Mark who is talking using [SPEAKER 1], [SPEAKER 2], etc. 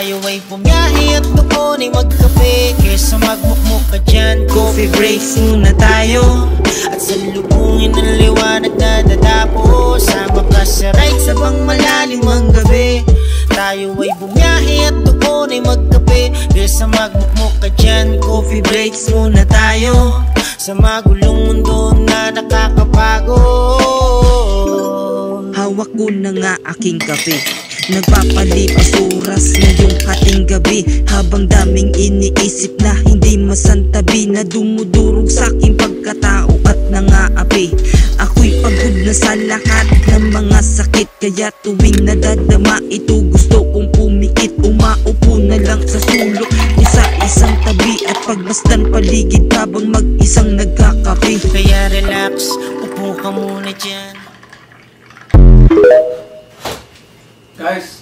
[SPEAKER 1] Tayo ay bumiyahe at doon ay magkape. Kesa magmukmuk ka dyan, coffee breaks muna tayo. At salubungin ang liwanag na dadapo. Sama ka sa ride sa bang malalim ang gabi. Tayo ay bumiyahe at doon ay magkape. Kesa magmukmuk ka dyan, coffee breaks muna tayo. Sa magulong mundo na nakakapagod.
[SPEAKER 2] Hawak ko na nga aking kape, nagpapalipas oras ngayong hating gabi. Habang daming iniisip na hindi masantabi, na dumudurog sa aking pagkatao at nangaapi. Ako'y pagod na sa lahat ng mga sakit, kaya tuwing nadadama ito gusto kong pumikit. Umaupo na lang sa sulok o sa isang tabi at pagmasdan paligid habang mag-isang nagkakape.
[SPEAKER 1] Kaya relax, upo ka muna dyan.
[SPEAKER 3] Guys,